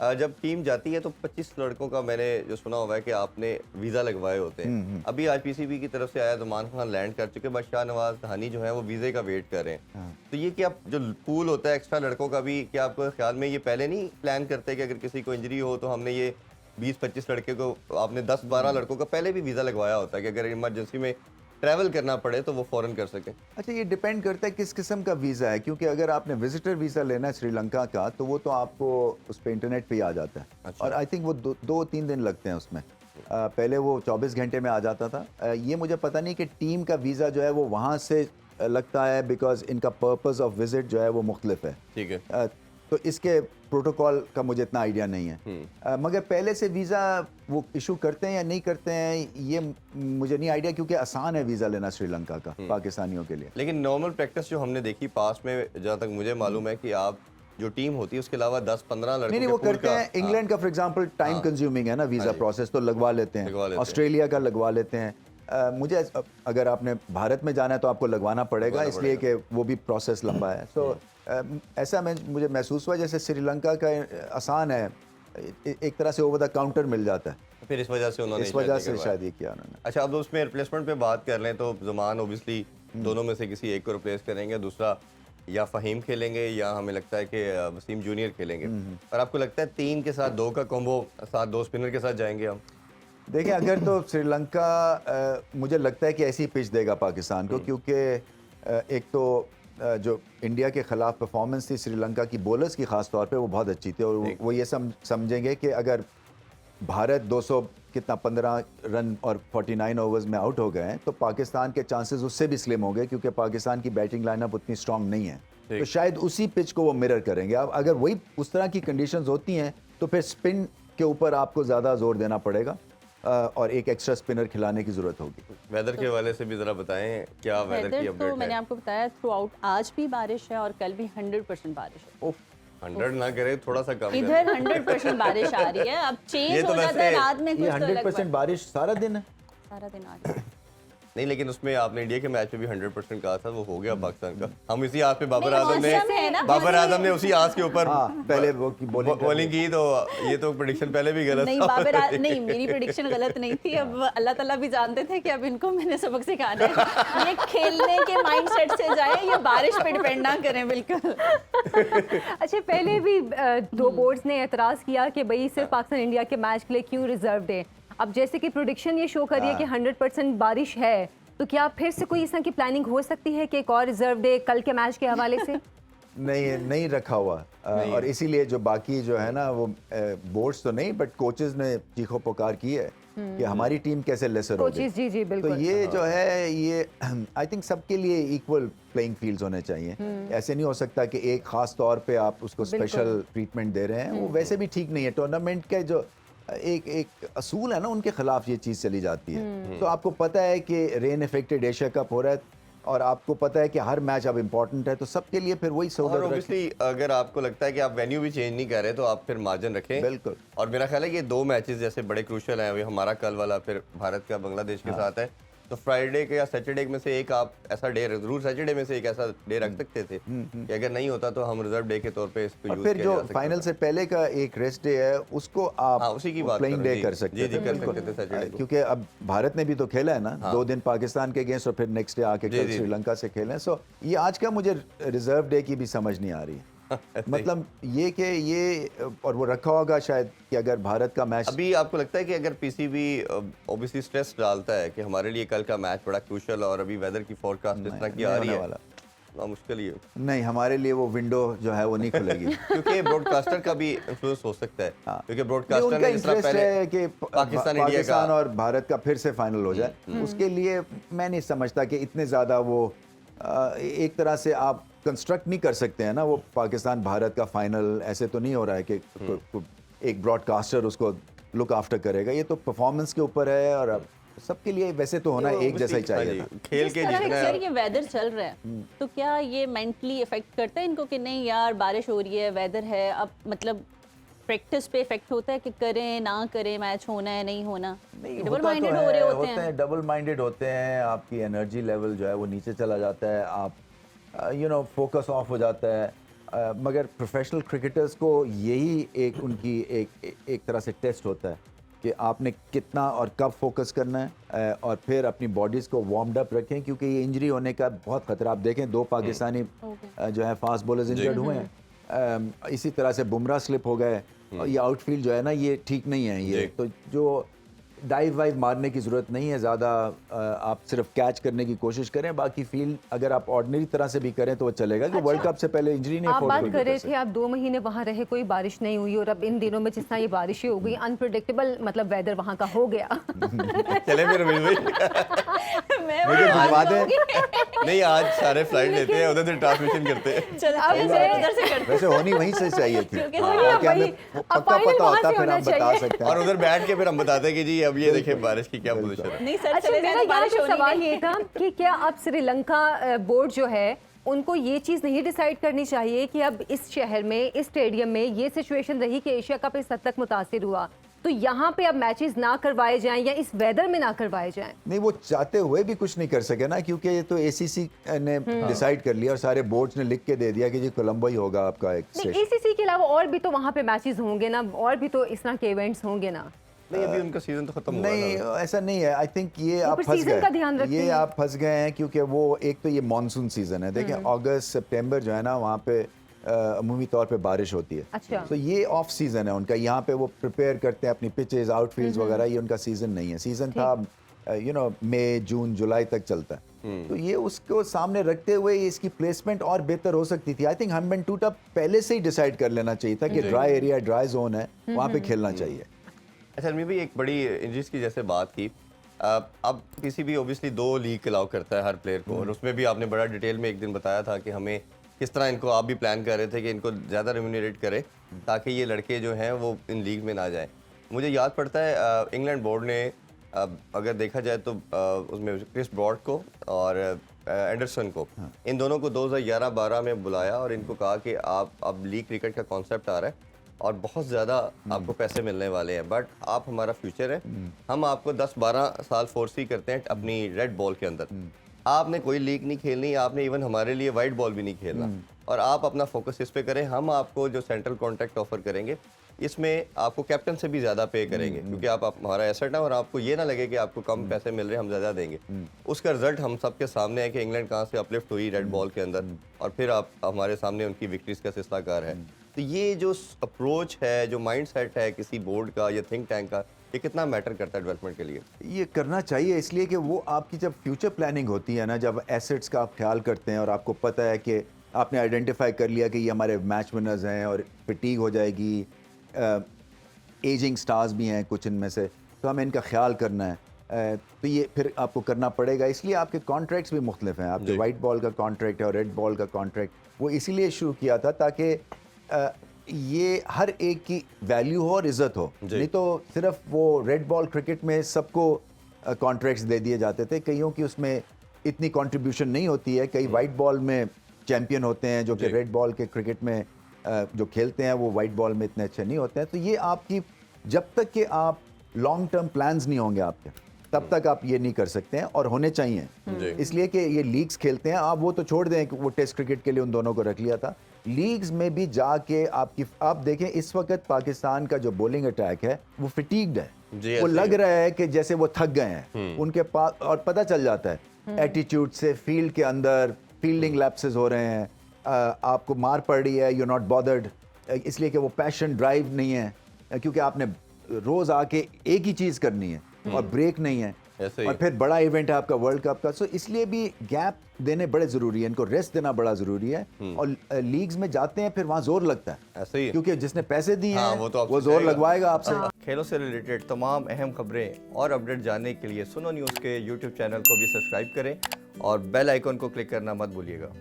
जब टीम जाती है तो 25 लड़कों का मैंने जो सुना हुआ है कि आपने वीज़ा लगवाए होते हैं। अभी आज पीसीबी की तरफ से आया, ज़मान खान लैंड कर चुके हैं, बस शाहनवाज धानी जो है वो वीज़े का वेट कर रहे हैं। हाँ। तो ये क्या जो पूल होता है एक्स्ट्रा लड़कों का भी, क्या आपके ख्याल में ये पहले नहीं प्लान करते कि अगर किसी को इंजरी हो तो हमने ये 20-25 लड़के को, आपने 10-12 लड़कों का पहले भी वीज़ा लगवाया होता है कि अगर इमरजेंसी में ट्रैवल करना पड़े तो वो फ़ौरन कर सकें? अच्छा, ये डिपेंड करता है किस किस्म का वीज़ा है, क्योंकि अगर आपने विजिटर वीज़ा लेना है श्रीलंका का तो वो तो आपको उस पे इंटरनेट पे ही आ जाता है। अच्छा। और आई थिंक वो 2-3 दिन लगते हैं उसमें। पहले वो 24 घंटे में आ जाता था। ये मुझे पता नहीं कि टीम का वीज़ा जो है वो वहाँ से लगता है, बिकॉज इनका पर्पस ऑफ विजिट जो है वो मुख्तलिफ है। ठीक है। तो इसके प्रोटोकॉल का मुझे इतना आइडिया नहीं है। मगर पहले से वीज़ा वो इशू करते हैं या नहीं करते हैं ये मुझे नहीं आइडिया, क्योंकि आसान है वीज़ा लेना श्रीलंका का पाकिस्तानियों के लिए। लेकिन नॉर्मल प्रैक्टिस जो हमने देखी पास में, जहाँ तक मुझे मालूम है कि आप जो टीम होती है उसके अलावा 10-15 लड़कों नहीं, के वो पूल करते का, हैं। इंग्लैंड का फॉर एग्जांपल टाइम कंज्यूमिंग है ना वीज़ा प्रोसेस, तो लगवा लेते हैं। ऑस्ट्रेलिया का लगवा लेते हैं। मुझे अगर आपने भारत में जाना है तो आपको लगवाना पड़ेगा, इसलिए कि वो भी प्रोसेस लंबा है। सो ऐसा मुझे महसूस हुआ जैसे श्रीलंका का आसान है, एक तरह से ओवर द काउंटर मिल जाता है। फिर इस वजह से उन्होंने शायद ये किया उन्होंने। अच्छा, अब उसमें रिप्लेसमेंट पे बात कर लें तो ज़मान ओबियसली दोनों में से किसी एक को रिप्लेस करेंगे, दूसरा या फ़हीम खेलेंगे या हमें लगता है कि वसीम जूनियर खेलेंगे। और आपको लगता है 3 के साथ 2 का कॉम्बो साथ 2 स्पिनर के साथ जाएंगे हम? देखिए, अगर तो श्रीलंका मुझे लगता है कि ऐसी पिच देगा पाकिस्तान को, क्योंकि एक तो जो इंडिया के ख़िलाफ़ परफॉर्मेंस थी श्रीलंका की बॉलर्स की ख़ास तौर पे, वो बहुत अच्छी थी। और वो ये समझेंगे कि अगर भारत 15 रन और 49 ओवर्स में आउट हो गए हैं तो पाकिस्तान के चांसेस उससे भी स्लिम हो गए, क्योंकि पाकिस्तान की बैटिंग लाइनअप उतनी स्ट्रांग नहीं है। तो शायद उसी पिच को वो मिरर करेंगे। अब अगर वही उस तरह की कंडीशंस होती हैं तो फिर स्पिन के ऊपर आपको ज़्यादा जोर देना पड़ेगा और एक एक्स्ट्रा स्पिनर खिलाने की ज़रूरत होगी। वेदर के हवाले से भी ज़रा बताएं, क्या वेदर की अपडेट तो मैंने आपको बताया थ्रू आउट आज भी बारिश है और कल भी 100% बारिश है। 100 ना करे, थोड़ा सा कम इधर 100% बारिश आ रही है। अब चेंज हो जाता है रात में कुछ, ये तो अलग 100% बारिश सारा दिन है। सारा दिन आ रही है। नहीं, लेकिन उसमें आपने इंडिया के मैच में भी 100% कहा था, वो हो गया पाकिस्तान का। हम इसी आस पे बाबर आजम ने उसी आस के ऊपर पहले वो बॉलिंग की, तो ये तो प्रेडिक्शन पहले भी गलत नहीं, नहीं, मेरी प्रेडिक्शन गलत नहीं थी। अब अल्लाह ताला भी जानते थे कि अब इनको मैंने सबक सिखाना है। ये खेलने के माइंडसेट से जाए, ये बारिश पे डिपेंड ना करें बिल्कुल। अच्छा, पहले भी 2 बोर्ड्स ने एतराज़ किया कि भाई सिर्फ पाकिस्तान इंडिया के मैच के लिए क्यों रिजर्व डे। अब जैसे कि प्रेडिक्शन ये शो कर रही है कि 100% बारिश है, तो क्या फिर से कोई इस तरह की प्लानिंग हो सकती है कि एक और रिजर्व डे कल के मैच के हवाले से? नहीं रखा हुआ। और इसीलिए जो बाकी जो है ना वो बोर्ड्स तो नहीं, बट कोचेस ने चीखो पुकार की है कि हमारी टीम कैसे लेसर हो गई। जी जी बिल्कुल। तो ये जो है ये आई थिंक सबके लिए इक्वल प्लेइंग फील्ड्स होने चाहिए। ऐसे नहीं हो सकता कि एक खास तौर पे आप उसको स्पेशल ट्रीटमेंट दे रहे हैं, वो वैसे भी ठीक नहीं है। टूर्नामेंट के जो एक असूल है ना, उनके खिलाफ ये चीज़ चली जाती है। तो आपको पता है कि रेन इफेक्टेड एशिया कप हो रहा है और आपको पता है कि हर मैच अब इम्पोर्टेंट है, तो सबके लिए फिर वही और ऑब्वियसली अगर आपको लगता है कि आप वेन्यू भी चेंज नहीं कर रहे तो आप फिर मार्जिन रखें। बिल्कुल। और मेरा ख्याल है ये 2 मैचेस जैसे बड़े क्रूशल हैं, अभी हमारा कल वाला, फिर भारत का बांग्लादेश के साथ है, तो फ्राइडे के या सैटरडे में से एक आप ऐसा डे जरूर, सैटरडे में से एक ऐसा डे रख सकते थे कि अगर नहीं होता तो हम रिजर्व डे के तौर पे इसको यूज फिर जो फाइनल से पहले का एक रेस्ट डे है उसको आप उसी की बात प्लेइंग डे कर सकते जी कर सकते थे सैटरडे को, क्योंकि अब भारत ने भी तो खेला है ना 2 दिन पाकिस्तान के अगेंस्ट और फिर नेक्स्ट डे आके कल श्रीलंका से खेले। सो ये आज का मुझे रिजर्व डे की भी समझ नहीं आ रही है। मतलब ये कि ये और वो रखा होगा शायद कि अगर भारत का मैच, अभी आपको लगता है कि अगर पीसीबी ऑब्वियसली स्ट्रेस डालता है कि हमारे लिए कल का मैच बड़ा क्रूशल और अभी वेदर की फोरकास्ट इस तरह की आ रही है वाला, मुश्किल ही है। नहीं, हमारे लिए वो विंडो जो है वो नहीं खुलेगी क्योंकि ब्रॉडकास्टर का भी इन्फ्लुएंस हो सकता है, क्योंकि ब्रॉडकास्टर ने जिस तरह पहले है कि पाकिस्तान और भारत का फिर से फाइनल हो जाए, उसके लिए मैं नहीं समझता कि इतने ज़्यादा वो एक तरह से आप कंस्ट्रक्ट नहीं कर सकते हैं ना। वो पाकिस्तान भारत का फाइनल ऐसे तो नहीं हो रहा है कि एक ब्रॉडकास्टर उसको लुक आफ्टर करेगा। ये तो परफॉर्मेंस के ऊपर है और अब सबके लिए वैसे तो होना एक जैसा ही चाहिए था। खेल के जितना ये वेदर चल रहा है तो क्या ये मेंटली इफेक्ट करता है इनको कि नहीं यार बारिश हो रही है, वेदर है, अब मतलब प्रैक्टिस पे इफेक्ट होता है कि करें ना करें, मैच होना है नहीं होना? डबल माइंडेड हो रहे होते हैं, डबल माइंडेड होते हैं। आपकी एनर्जी लेवल जो है वो नीचे चला जाता है, आप फोकस ऑफ हो जाता है। मगर प्रोफेशनल क्रिकेटर्स को यही एक उनकी एक तरह से टेस्ट होता है कि आपने कितना और कब फोकस करना है, और फिर अपनी बॉडीज़ को वार्म्ड अप रखें, क्योंकि ये इंजरी होने का बहुत खतरा। आप देखें 2 पाकिस्तानी जो है फास्ट बॉलर्स इंजर्ड हुए हैं, इसी तरह से बुमराह स्लिप हो गए, और ये आउटफील्ड जो है ना ये ठीक नहीं है। ये तो जो डाइव वाइव मारने की ज़रूरत नहीं है ज़्यादा, आप सिर्फ कैच करने की कोशिश करें, बाकी फील्ड अगर आप ऑर्डिनरी तरह से भी करें तो वो चलेगा। कि वर्ल्ड कप से पहले इंजरी नहीं आप बात कर रहे सकते। थे आप 2 महीने वहाँ रहे, कोई बारिश नहीं हुई, और अब इन दिनों में जिस तरह ये बारिशें हो गई, अनप्रेडिक्टेबल मतलब वेदर वहाँ का हो गया। चले फिर भाई मुझे भिजवा दें। नहीं, आज सारे फ्लाइट लेते हैं, उधर से ट्रांसमिशन करते हैं। उधर से करते वैसे होनी वहीं से चाहिए थी, क्योंकि ताकि हमें वही, पक्का अब final पता वहाँ होता से फिर होना हम बता चाहिए। सकते और हैं। उधर बैठ के फिर हम बताते हैं कि जी अब ये देखिए बारिश की क्या पोजीशन है। नहीं सर, अच्छा, चले मेरा जाने, यहाँ बारिश पे होनी सवाल नहीं। ये था कि क्या अब श्रीलंका बोर्ड जो है उनको ये चीज़ नहीं डिसाइड करनी चाहिए कि अब इस शहर में, इस स्टेडियम में ये सिचुएशन रही कि एशिया कप इस हद तक मुतासिर हुआ, तो यहाँ पे अब मैचेस ना करवाए जाएं या इस वेदर में ना करवाए जाएं? नहीं, वो चाहते हुए भी कुछ नहीं कर सके ना, क्योंकि ये तो एसीसी ने डिसाइड कर लिया और सारे बोर्ड्स ने लिख के दे दिया कि जी कोलंबो ही होगा आपका एक नहीं, स्टेशन। एसीसी के अलावा और भी तो वहाँ पे मैचेस होंगे ना, और भी तो इस तरह के इवेंट्स होंगे ना। नहीं, अभी उनका सीजन तो खत्म हुआ नहीं, है। ऐसा नहीं है। आई थिंक ये आप फिर फंस सीजन का ध्यान गए, रखते ये हैं। आप फंस गए हैं, क्योंकि वो एक तो ये मानसून सीजन है। देखें अगस्त सितंबर जो है ना वहाँ पे अमूमी तौर पे बारिश होती है। अच्छा। तो ये ऑफ सीजन है उनका, यहाँ पे वो प्रिपेयर करते हैं अपनी पिचेस, आउटफील्ड्स वगैरह। ये उनका सीजन नहीं है। सीजन था मई जून जुलाई तक चलता है। तो ये उसको सामने रखते हुए इसकी प्लेसमेंट और बेहतर हो सकती थी। आई थिंक हम्बन टूटा पहले से ही डिसाइड कर लेना चाहिए था कि ड्राई एरिया, ड्राई जोन है, वहाँ पे खेलना चाहिए। अच्छा, अलमी भी एक बड़ी इंजरीज की जैसे बात की, अब किसी भी ओबियसली 2 लीग अलाउ करता है हर प्लेयर को, और उसमें भी आपने बड़ा डिटेल में एक दिन बताया था कि हमें किस तरह इनको, आप भी प्लान कर रहे थे कि इनको ज़्यादा रेम्यूनरेट करें ताकि ये लड़के जो हैं वो इन लीग में ना जाएं। मुझे याद पड़ता है इंग्लैंड बोर्ड ने अगर देखा जाए तो उसमें क्रिस ब्रॉड को और एंडरसन को, इन दोनों को 2011-12 में बुलाया और इनको कहा कि आप अब लीग क्रिकेट का कॉन्सेप्ट आ रहा है और बहुत ज़्यादा आपको पैसे मिलने वाले हैं, बट आप हमारा फ्यूचर है, हम आपको 10-12 साल फोर्सी करते हैं अपनी रेड बॉल के अंदर। आपने कोई लीग नहीं खेलनी, आपने इवन हमारे लिए वाइट बॉल भी नहीं खेलना, और आप अपना फोकस इस पे करें। हम आपको जो सेंट्रल कॉन्ट्रैक्ट ऑफर करेंगे इसमें आपको कैप्टन से भी ज़्यादा पे करेंगे, क्योंकि आप हमारा एसेट है और आपको ये ना लगे कि आपको कम पैसे मिल रहे हैं, हम ज़्यादा देंगे। उसका रिजल्ट हम सबके सामने है कि इंग्लैंड कहाँ से अपलिफ्ट हुई रेड बॉल के अंदर, और फिर आप हमारे सामने उनकी विक्ट्रीज का सिलसिलाकार है। तो ये जो अप्रोच है, जो माइंड सेट है किसी बोर्ड का या थिंक टैंक का, ये कितना मैटर करता है डेवलपमेंट के लिए? ये करना चाहिए, इसलिए कि वो आपकी जब फ्यूचर प्लानिंग होती है ना, जब एसेट्स का आप ख्याल करते हैं और आपको पता है कि आपने आइडेंटिफाई कर लिया कि ये हमारे मैच विनर्स हैं और फटीग हो जाएगी, एजिंग स्टार्स भी हैं कुछ इनमें से, तो हमें इनका ख्याल करना है, तो ये फिर आपको करना पड़ेगा। इसलिए आपके कॉन्ट्रैक्ट्स भी मुख्तलिफ हैं। आपके वाइट बॉल का कॉन्ट्रैक्ट है और रेड बॉल का कॉन्ट्रैक्ट, वो इसीलिए शुरू किया था ताकि ये हर एक की वैल्यू हो और इज़्ज़त हो। नहीं तो सिर्फ वो रेड बॉल क्रिकेट में सबको कॉन्ट्रैक्ट्स दे दिए जाते थे, कईयों की उसमें इतनी कंट्रीब्यूशन नहीं होती है। कई वाइट बॉल में चैंपियन होते हैं जो कि रेड बॉल के क्रिकेट में जो खेलते हैं वो वाइट बॉल में इतने अच्छे नहीं होते हैं। तो ये आपकी, जब तक कि आप लॉन्ग टर्म प्लान्स नहीं होंगे आपके, तब तक आप ये नहीं कर सकते हैं, और होने चाहिए। इसलिए कि ये लीग्स खेलते हैं, आप वो तो छोड़ दें कि वो टेस्ट क्रिकेट के लिए उन दोनों को रख लिया था, लीग्स में भी जाके आप देखें इस वक्त पाकिस्तान का जो बॉलिंग अटैक है वो फिटीग्ड है। वो लग रहा है कि जैसे वो थक गए हैं उनके पास, और पता चल जाता है एटीट्यूड से, फील्ड के अंदर फील्डिंग लैप्सेस हो रहे हैं, आपको मार पड़ रही है, यू नॉट बॉदर्ड, इसलिए कि वो पैशन ड्राइव नहीं है, क्योंकि आपने रोज आके एक ही चीज़ करनी है और ब्रेक नहीं है, और फिर बड़ा इवेंट है आपका वर्ल्ड कप का। सो इसलिए भी गैप देने बड़े ज़रूरी है, इनको रेस्ट देना बड़ा ज़रूरी है। और लीग्स में जाते हैं फिर वहाँ जोर लगता है, ऐसे ही है। क्योंकि जिसने पैसे दिए हैं वो जोर जाएगा। लगवाएगा आपसे। खेलों से रिलेटेड तमाम अहम खबरें और अपडेट जानने के लिए सुनो न्यूज़ के यूट्यूब चैनल को भी सब्सक्राइब करें और बेल आइकन को क्लिक करना मत भूलिएगा।